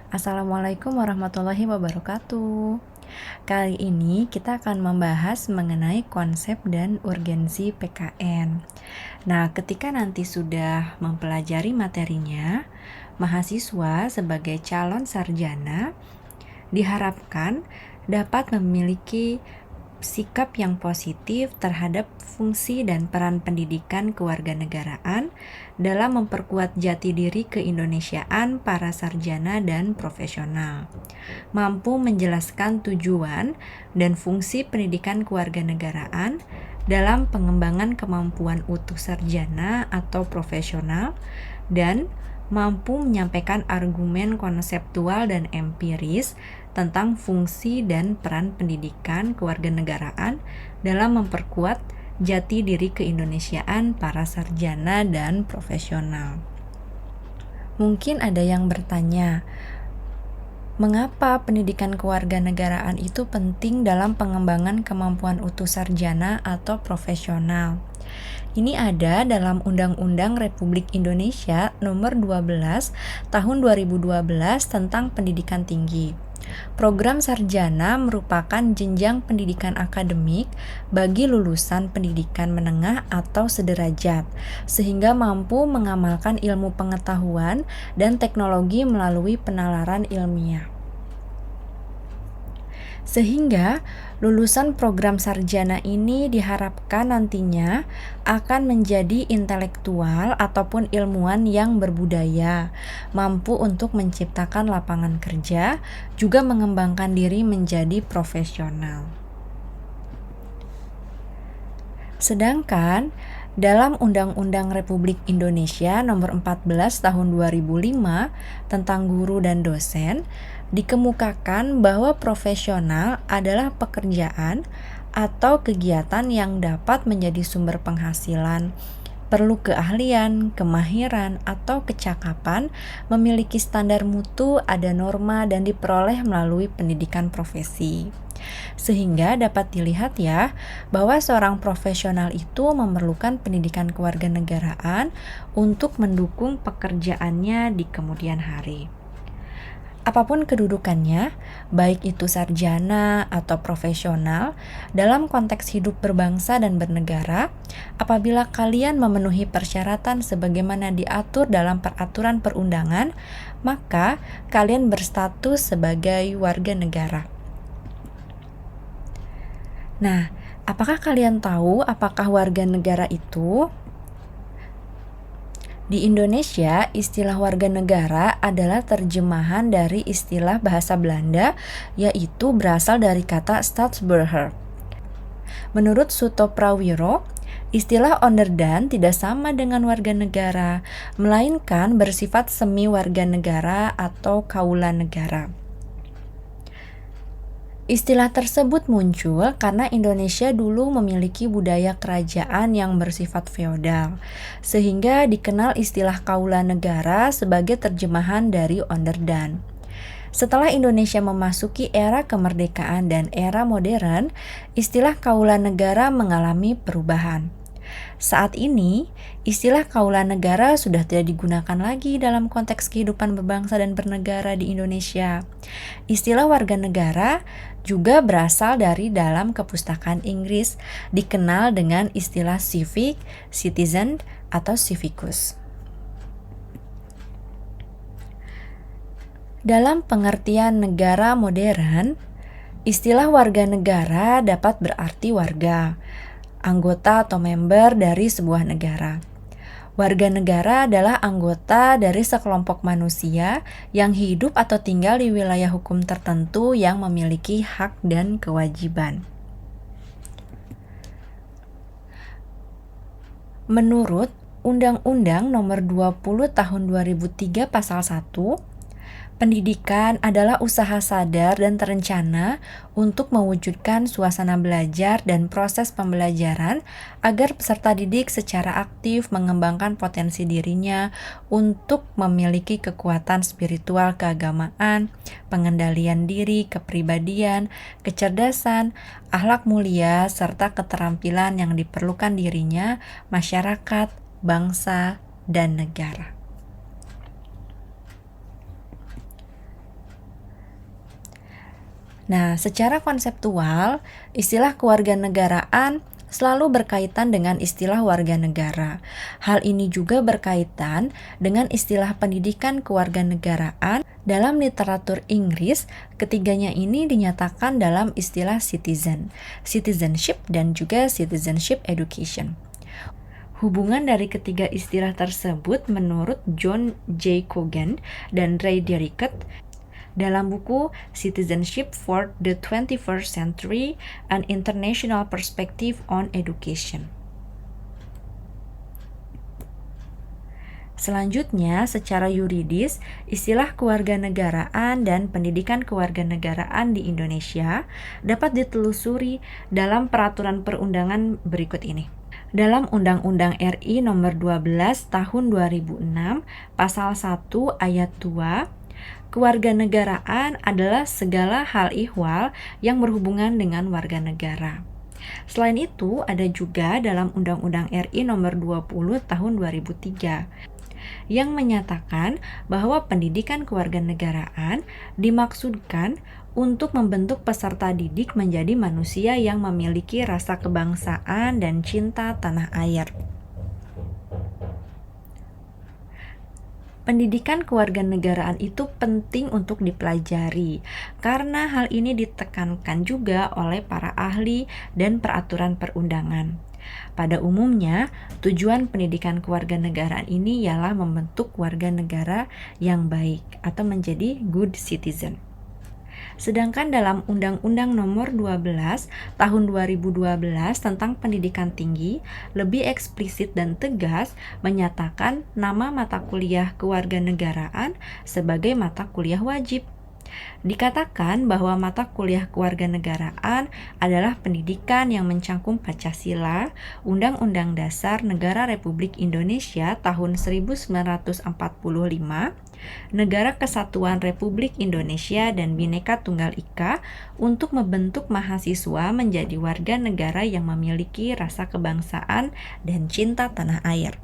Assalamualaikum warahmatullahi wabarakatuh. Kali ini kita akan membahas mengenai konsep dan urgensi PKN. Nah, ketika nanti sudah mempelajari materinya, mahasiswa sebagai calon sarjana diharapkan dapat memiliki sikap yang positif terhadap fungsi dan peran pendidikan kewarganegaraan dalam memperkuat jati diri keindonesiaan para sarjana dan profesional, mampu menjelaskan tujuan dan fungsi pendidikan kewarganegaraan dalam pengembangan kemampuan utuh sarjana atau profesional, dan mampu menyampaikan argumen konseptual dan empiris tentang fungsi dan peran pendidikan kewarganegaraan dalam memperkuat jati diri keindonesiaan para sarjana dan profesional. Mungkin ada yang bertanya, mengapa pendidikan kewarganegaraan itu penting dalam pengembangan kemampuan utuh sarjana atau profesional? Ini ada dalam Undang-Undang Republik Indonesia Nomor 12 Tahun 2012 tentang Pendidikan Tinggi. Program sarjana merupakan jenjang pendidikan akademik bagi lulusan pendidikan menengah atau sederajat, sehingga mampu mengamalkan ilmu pengetahuan dan teknologi melalui penalaran ilmiah. Sehingga lulusan program sarjana ini diharapkan nantinya akan menjadi intelektual ataupun ilmuwan yang berbudaya, mampu untuk menciptakan lapangan kerja, juga mengembangkan diri menjadi profesional. Sedangkan dalam Undang-Undang Republik Indonesia Nomor 14 Tahun 2005 tentang guru dan dosen dikemukakan bahwa profesional adalah pekerjaan atau kegiatan yang dapat menjadi sumber penghasilan, perlu keahlian, kemahiran, atau kecakapan, memiliki standar mutu, ada norma, dan diperoleh melalui pendidikan profesi. Sehingga dapat dilihat ya, bahwa seorang profesional itu memerlukan pendidikan kewarganegaraan untuk mendukung pekerjaannya di kemudian hari. Apapun kedudukannya, baik itu sarjana atau profesional, dalam konteks hidup berbangsa dan bernegara, apabila kalian memenuhi persyaratan sebagaimana diatur dalam peraturan perundangan, maka kalian berstatus sebagai warga negara. Nah, apakah kalian tahu apakah warga negara itu? Di Indonesia, istilah warga negara adalah terjemahan dari istilah bahasa Belanda, yaitu berasal dari kata Staatsburger. Menurut Suto Prawiro, istilah onderdan tidak sama dengan warga negara, melainkan bersifat semi warga negara atau kaula negara. Istilah tersebut muncul karena Indonesia dulu memiliki budaya kerajaan yang bersifat feodal, sehingga dikenal istilah kaula negara sebagai terjemahan dari onderdan. Setelah Indonesia memasuki era kemerdekaan dan era modern, istilah kaula negara mengalami perubahan. Saat ini, istilah kaula negara sudah tidak digunakan lagi dalam konteks kehidupan berbangsa dan bernegara di Indonesia. Istilah warga negara juga berasal dari dalam kepustakaan Inggris, dikenal dengan istilah civic, citizen, atau civicus. Dalam pengertian negara modern, istilah warga negara dapat berarti warga, anggota atau member dari sebuah negara. Warga negara adalah anggota dari sekelompok manusia yang hidup atau tinggal di wilayah hukum tertentu yang memiliki hak dan kewajiban. Menurut Undang-Undang Nomor 20 Tahun 2003 Pasal 1, pendidikan adalah usaha sadar dan terencana untuk mewujudkan suasana belajar dan proses pembelajaran agar peserta didik secara aktif mengembangkan potensi dirinya untuk memiliki kekuatan spiritual keagamaan, pengendalian diri, kepribadian, kecerdasan, akhlak mulia, serta keterampilan yang diperlukan dirinya, masyarakat, bangsa, dan negara. Nah, secara konseptual, istilah kewarganegaraan selalu berkaitan dengan istilah warga negara. Hal ini juga berkaitan dengan istilah pendidikan kewarganegaraan dalam literatur Inggris. Ketiganya ini dinyatakan dalam istilah citizenship dan juga citizenship education. Hubungan dari ketiga istilah tersebut menurut John J. Cogan dan Ray Derickett dalam buku Citizenship for the 21st Century: An International Perspective on Education. Selanjutnya, secara yuridis, istilah kewarganegaraan dan pendidikan kewarganegaraan di Indonesia dapat ditelusuri dalam peraturan perundangan berikut ini. Dalam Undang-Undang RI Nomor 12 Tahun 2006, Pasal 1 Ayat 2, kewarganegaraan adalah segala hal ihwal yang berhubungan dengan warga negara. Selain itu, ada juga dalam Undang-Undang RI Nomor 20 Tahun 2003 yang menyatakan bahwa pendidikan kewarganegaraan dimaksudkan untuk membentuk peserta didik menjadi manusia yang memiliki rasa kebangsaan dan cinta tanah air. Pendidikan kewarganegaraan itu penting untuk dipelajari karena hal ini ditekankan juga oleh para ahli dan peraturan perundangan. Pada umumnya, tujuan pendidikan kewarganegaraan ini ialah membentuk warga negara yang baik atau menjadi good citizen. Sedangkan dalam Undang-Undang Nomor 12 Tahun 2012 tentang Pendidikan Tinggi lebih eksplisit dan tegas menyatakan nama mata kuliah kewarganegaraan sebagai mata kuliah wajib. Dikatakan bahwa mata kuliah kewarganegaraan adalah pendidikan yang mencangkup Pancasila, Undang-Undang Dasar Negara Republik Indonesia tahun 1945, Negara Kesatuan Republik Indonesia dan Bhinneka Tunggal Ika untuk membentuk mahasiswa menjadi warga negara yang memiliki rasa kebangsaan dan cinta tanah air.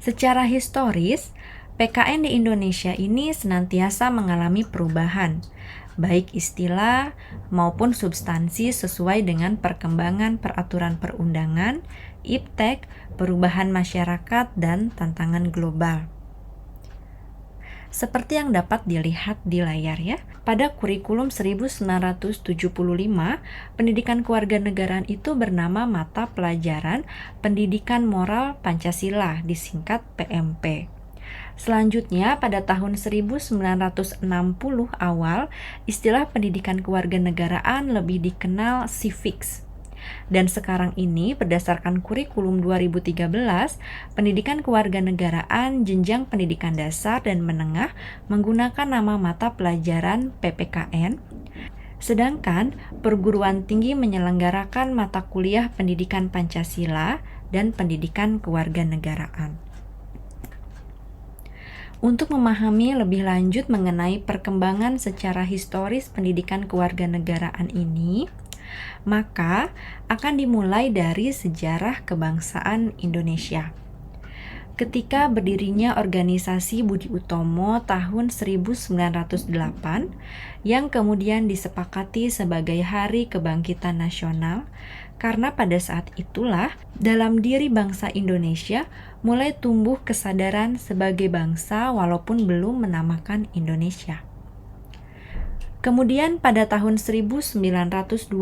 Secara historis, PKN di Indonesia ini senantiasa mengalami perubahan, baik istilah maupun substansi sesuai dengan perkembangan peraturan perundangan, iptek, perubahan masyarakat, dan tantangan global. Seperti yang dapat dilihat di layar ya, pada kurikulum 1975, pendidikan kewarganegaraan itu bernama mata pelajaran Pendidikan Moral Pancasila, disingkat PMP. Selanjutnya, pada tahun 1960 awal, istilah pendidikan kewarganegaraan lebih dikenal civics. Dan sekarang ini, berdasarkan kurikulum 2013, pendidikan kewarganegaraan jenjang pendidikan dasar dan menengah menggunakan nama mata pelajaran PPKN, sedangkan perguruan tinggi menyelenggarakan mata kuliah pendidikan Pancasila dan pendidikan kewarganegaraan. Untuk memahami lebih lanjut mengenai perkembangan secara historis pendidikan kewarganegaraan ini, maka akan dimulai dari sejarah kebangsaan Indonesia. Ketika berdirinya organisasi Budi Utomo tahun 1908 yang kemudian disepakati sebagai Hari Kebangkitan Nasional, karena pada saat itulah dalam diri bangsa Indonesia mulai tumbuh kesadaran sebagai bangsa walaupun belum menamakan Indonesia. Kemudian pada tahun 1928,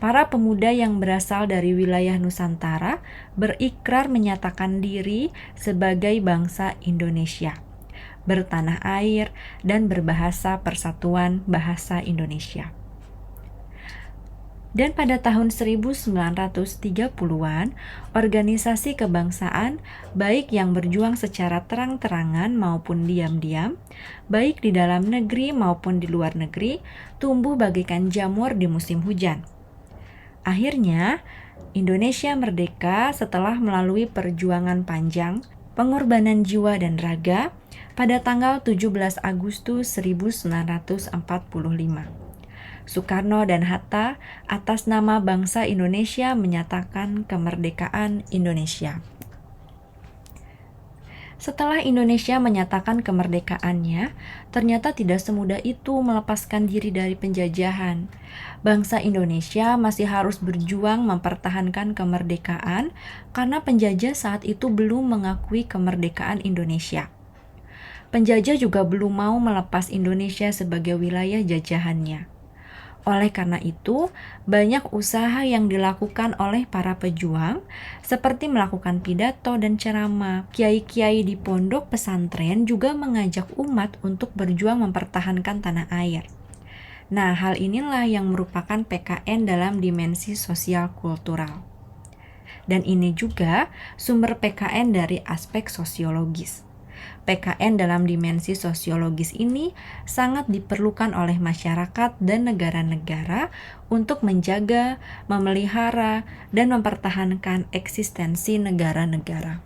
para pemuda yang berasal dari wilayah Nusantara berikrar menyatakan diri sebagai bangsa Indonesia, bertanah air, dan berbahasa Persatuan Bahasa Indonesia. Dan pada tahun 1930-an, organisasi kebangsaan, baik yang berjuang secara terang-terangan maupun diam-diam, baik di dalam negeri maupun di luar negeri, tumbuh bagaikan jamur di musim hujan. Akhirnya, Indonesia merdeka setelah melalui perjuangan panjang, pengorbanan jiwa dan raga pada tanggal 17 Agustus 1945. Soekarno dan Hatta atas nama bangsa Indonesia menyatakan kemerdekaan Indonesia. Setelah Indonesia menyatakan kemerdekaannya, ternyata tidak semudah itu melepaskan diri dari penjajahan. Bangsa Indonesia masih harus berjuang mempertahankan kemerdekaan karena penjajah saat itu belum mengakui kemerdekaan Indonesia. Penjajah juga belum mau melepas Indonesia sebagai wilayah jajahannya. Oleh karena itu, banyak usaha yang dilakukan oleh para pejuang, seperti melakukan pidato dan ceramah. Kiai-kiai di pondok pesantren juga mengajak umat untuk berjuang mempertahankan tanah air. Nah, hal inilah yang merupakan PKN dalam dimensi sosial kultural. Dan ini juga sumber PKN dari aspek sosiologis. PKN dalam dimensi sosiologis ini sangat diperlukan oleh masyarakat dan negara-negara untuk menjaga, memelihara, dan mempertahankan eksistensi negara-negara.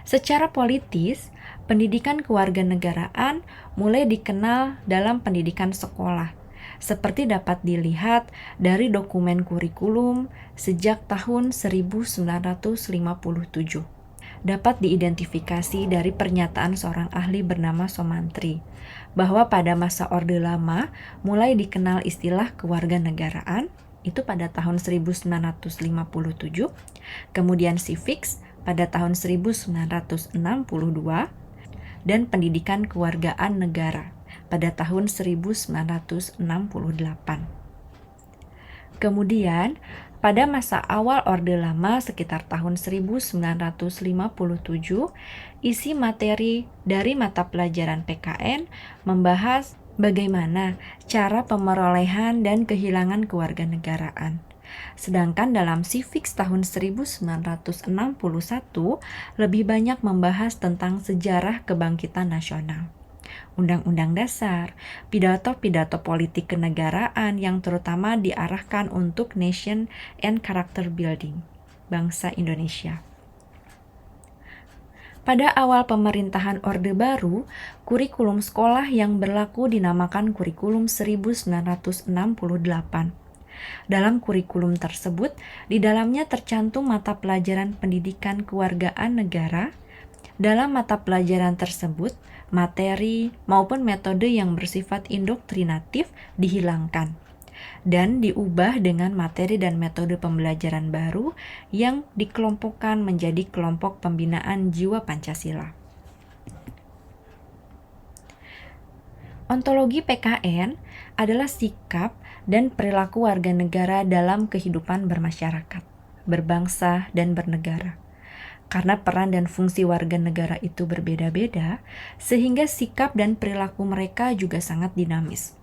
Secara politis, pendidikan kewarganegaraan mulai dikenal dalam pendidikan sekolah, seperti dapat dilihat dari dokumen kurikulum sejak tahun 1957. Dapat diidentifikasi dari pernyataan seorang ahli bernama Somantri, bahwa pada masa Orde Lama mulai dikenal istilah kewarganegaraan, itu pada tahun 1957, kemudian civics pada tahun 1962, dan pendidikan kewargaan negara pada tahun 1968. Kemudian, pada masa awal Orde Lama sekitar tahun 1957, isi materi dari mata pelajaran PKN membahas bagaimana cara pemerolehan dan kehilangan kewarganegaraan. Sedangkan dalam civics tahun 1961 lebih banyak membahas tentang sejarah kebangkitan nasional. Undang-undang dasar, pidato-pidato politik kenegaraan yang terutama diarahkan untuk nation and character building, bangsa Indonesia. Pada awal pemerintahan Orde Baru, kurikulum sekolah yang berlaku dinamakan kurikulum 1968. Dalam kurikulum tersebut, di dalamnya tercantum mata pelajaran pendidikan kewargaan negara. Dalam mata pelajaran tersebut, materi maupun metode yang bersifat indoktrinatif dihilangkan dan diubah dengan materi dan metode pembelajaran baru yang dikelompokkan menjadi kelompok pembinaan jiwa Pancasila. Ontologi PKN adalah sikap dan perilaku warga negara dalam kehidupan bermasyarakat, berbangsa, dan bernegara. Karena peran dan fungsi warga negara itu berbeda-beda, sehingga sikap dan perilaku mereka juga sangat dinamis.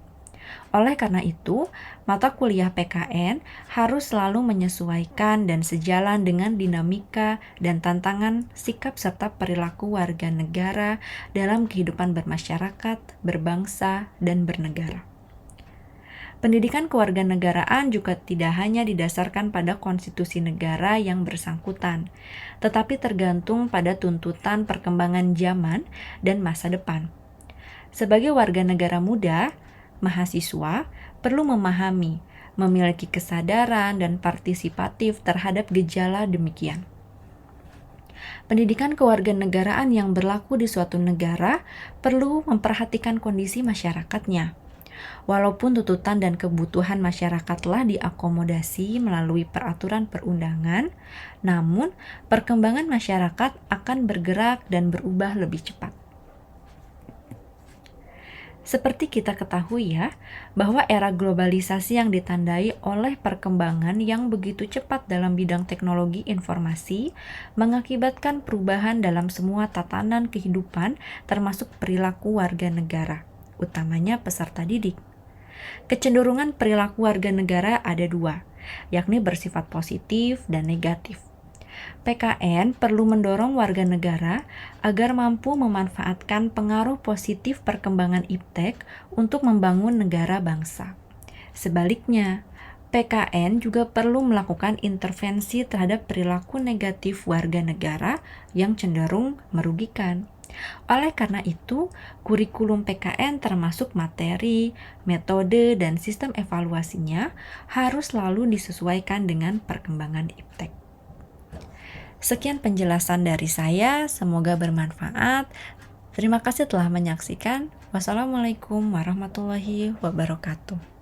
Oleh karena itu, mata kuliah PKN harus selalu menyesuaikan dan sejalan dengan dinamika dan tantangan sikap serta perilaku warga negara dalam kehidupan bermasyarakat, berbangsa, dan bernegara. Pendidikan kewarganegaraan juga tidak hanya didasarkan pada konstitusi negara yang bersangkutan, tetapi tergantung pada tuntutan perkembangan zaman dan masa depan. Sebagai warga negara muda, mahasiswa perlu memahami, memiliki kesadaran dan partisipatif terhadap gejala demikian. Pendidikan kewarganegaraan yang berlaku di suatu negara perlu memperhatikan kondisi masyarakatnya. Walaupun tuntutan dan kebutuhan masyarakat telah diakomodasi melalui peraturan perundangan, namun perkembangan masyarakat akan bergerak dan berubah lebih cepat. Seperti kita ketahui ya, bahwa era globalisasi yang ditandai oleh perkembangan yang begitu cepat dalam bidang teknologi informasi mengakibatkan perubahan dalam semua tatanan kehidupan termasuk perilaku warga negara, utamanya peserta didik. Kecenderungan perilaku warga negara ada dua, yakni bersifat positif dan negatif. PKN perlu mendorong warga negara agar mampu memanfaatkan pengaruh positif perkembangan iptek untuk membangun negara bangsa. Sebaliknya, PKN juga perlu melakukan intervensi terhadap perilaku negatif warga negara yang cenderung merugikan. Oleh karena itu, kurikulum PKN termasuk materi, metode, dan sistem evaluasinya harus selalu disesuaikan dengan perkembangan iptek. Sekian penjelasan dari saya, semoga bermanfaat. Terima kasih telah menyaksikan. Wassalamualaikum warahmatullahi wabarakatuh.